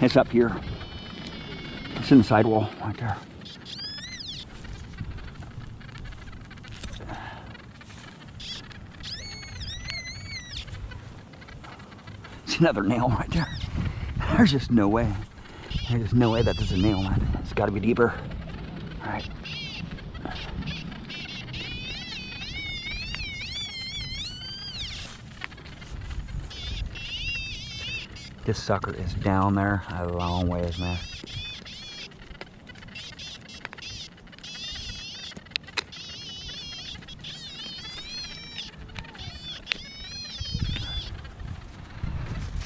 It's up here. It's in the sidewall right there. It's another nail right there. There's just no way. There's just no way that this is a nail, man. It's got to be deeper. All right. This sucker is down there a long ways, man.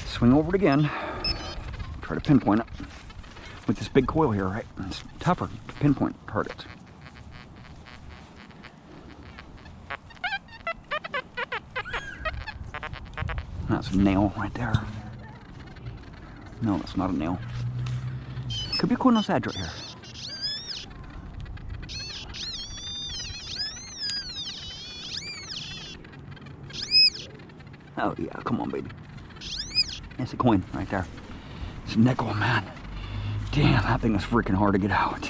Swing over it again. Try to pinpoint it with this big coil here, right? It's tougher to pinpoint targets. That's a nail right there. No, that's not a nail. Could be a coinose edge right here. Oh yeah, come on, baby. It's a coin right there. It's a nickel, man. Damn, that thing is freaking hard to get out.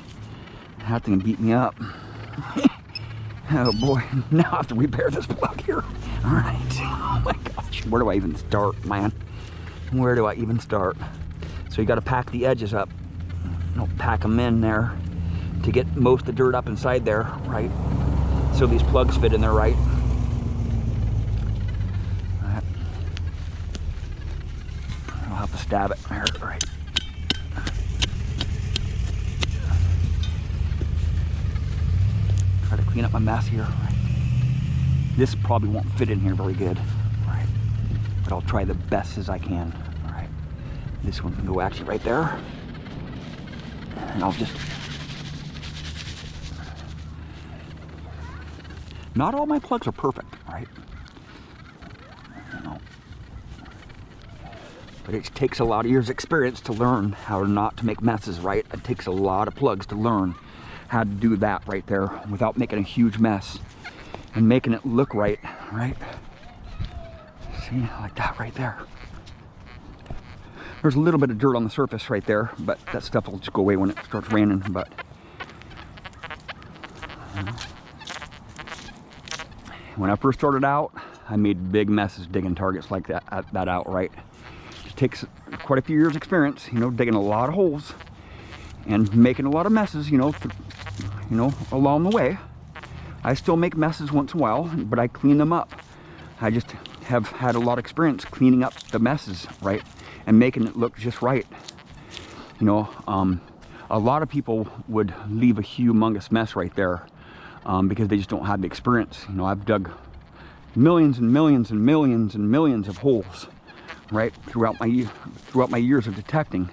That thing beat me up. Oh boy, now I have to repair this plug here. All right, oh my gosh, where do I even start, man? Where do I even start? So you got to pack the edges up. You know, pack them in there to get most of the dirt up inside there, right? So these plugs fit in there, right? I'll have to stab it there, right? Try to clean up my mess here, right? This probably won't fit in here very good, right? But I'll try the best as I can. This one can go actually right there. And I'll just... Not all my plugs are perfect, right? You know. But it takes a lot of years' experience to learn how not to make messes, right? It takes a lot of plugs to learn how to do that right there without making a huge mess and making it look right, right? See, like that right there. There's a little bit of dirt on the surface right there, but that stuff will just go away when it starts raining. But when I first started out, I made big messes digging targets like that out, right? It takes quite a few years experience, you know, digging a lot of holes and making a lot of messes, you know, along the way. I still make messes once in a while, but I clean them up. I just have had a lot of experience cleaning up the messes, right? And making it look just right. You know, a lot of people would leave a humongous mess right there because they just don't have the experience. You know, I've dug millions and millions and millions and millions of holes, right, throughout my years of detecting,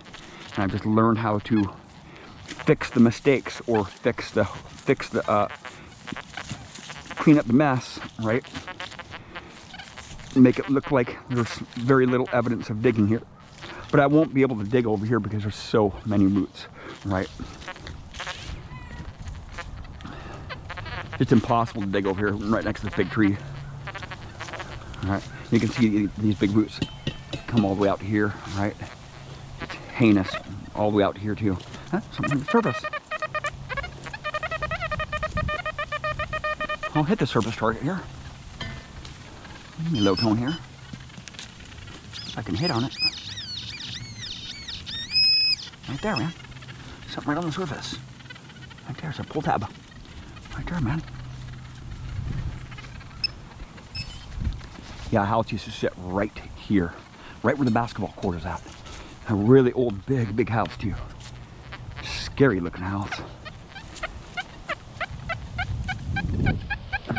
and I've just learned how to fix the mistakes or clean up the mess, right? Make it look like there's very little evidence of digging here. But I won't be able to dig over here because there's so many roots, right? It's impossible to dig over here right next to this big tree. All right, you can see these big roots come all the way out to here, right? It's heinous all the way out to here too. Huh? Something on the surface. I'll hit the surface target here. Low tone here. I can hit on it. Right there, man. Something right on the surface. Right there's a pull tab. Right there, man. Yeah, a house used to sit right here. Right where the basketball court is at. A really old, big house, too. Scary looking house.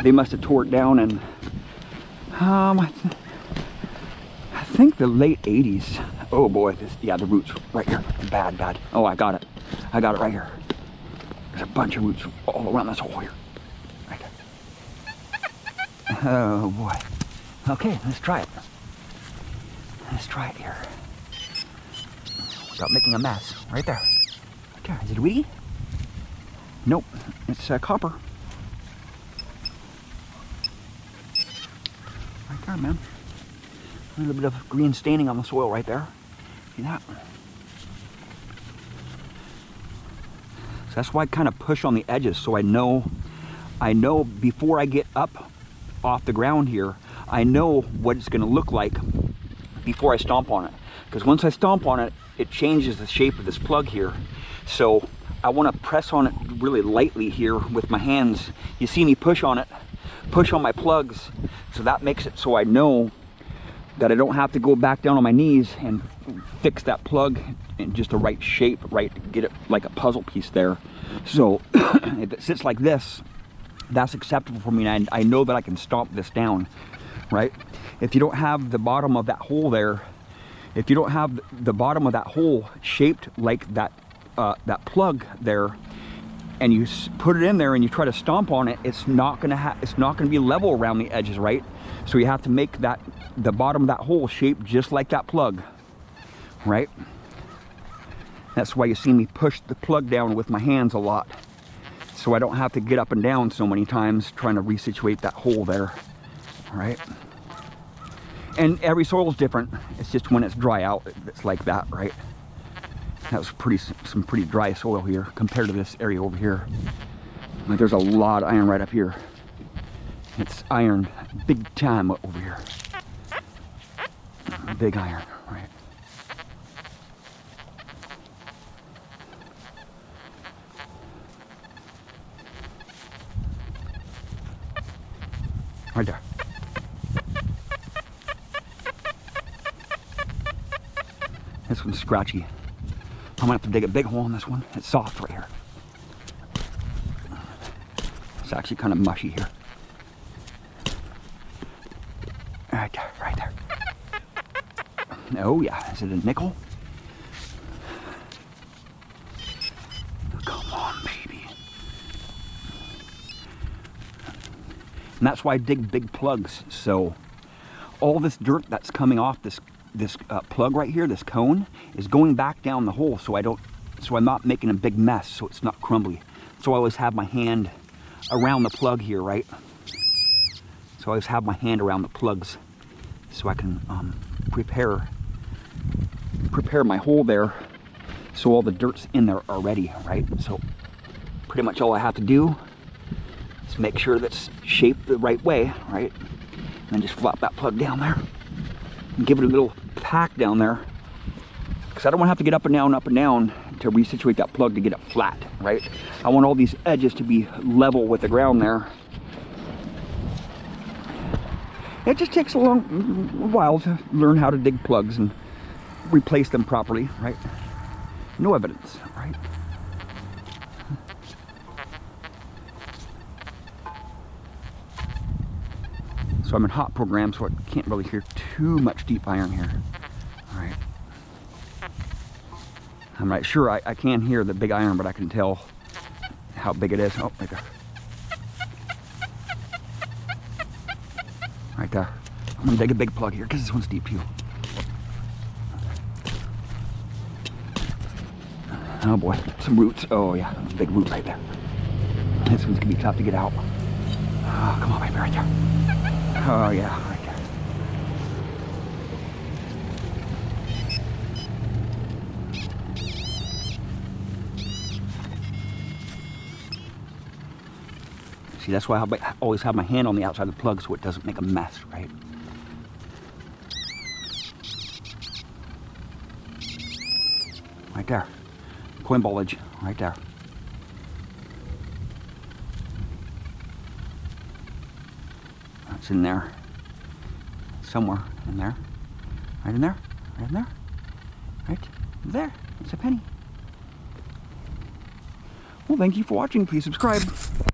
They must have tore it down and I think the late 80s. Oh boy, yeah, the roots right here. Bad. Oh, I got it right here. There's a bunch of roots all around this hole here. Right there. Oh boy. Okay, let's try it. Let's try it here. Without making a mess. Right there. Right there. Is it a weedy? Nope. It's copper. Right there, man. A little bit of green staining on the soil right there. See that? So that's why I kind of push on the edges, so I know before I get up off the ground here, I know what it's going to look like before I stomp on it. Because once I stomp on it, it changes the shape of this plug here. So I want to press on it really lightly here with my hands. You see me push on it, push on my plugs, so that makes it so I know that I don't have to go back down on my knees and fix that plug in just the right shape, right, get it like a puzzle piece there. So if it sits like this, that's acceptable for me, and I know that I can stomp this down, right? If you don't have the bottom of that hole there, if you don't have the bottom of that hole shaped like that plug there, and you put it in there and you try to stomp on it, it's not gonna be level around the edges, right? So you have to make the bottom of that hole shaped just like that plug, right? That's why you see me push the plug down with my hands a lot, so I don't have to get up and down so many times trying to resituate that hole there, right? And every soil is different. It's just when it's dry out, it's like that, right? That was some pretty dry soil here compared to this area over here. Like, there's a lot of iron right up here. It's iron big time over here. Big iron, right? Right there. This one's scratchy. I'm gonna have to dig a big hole in this one. It's soft right here. It's actually kind of mushy here. Right there, right there. Oh yeah, is it a nickel? Come on, baby. And that's why I dig big plugs. So all this dirt that's coming off this plug right here, this cone, is going back down the hole, so I'm not making a big mess, so it's not crumbly. So I always have my hand around the plug here, right? So I always have my hand around the plugs, so I can prepare my hole there, so all the dirt's in there already, right? So pretty much all I have to do is make sure that's shaped the right way, right? And then just flop that plug down there and give it a little pack down there, because I don't want to have to get up and down to resituate that plug to get it flat, right? I want all these edges to be level with the ground there. It just takes a while to learn how to dig plugs and replace them properly, right? No evidence, right? So I'm in hot program, so I can't really hear too much deep iron here. All right. I'm not sure I can hear the big iron, but I can tell how big it is. Oh, right there. Right there. I'm gonna dig a big plug here because this one's deep too. Oh boy, some roots. Oh yeah, big root right there. This one's gonna be tough to get out. Oh, come on, baby, right there. Oh yeah, right there. See, that's why I always have my hand on the outside of the plug so it doesn't make a mess, right? Right there. Coin ball edge, right there. That's in there. Somewhere in there. Right in there. Right in there. Right there. It's a penny. Well, thank you for watching. Please subscribe.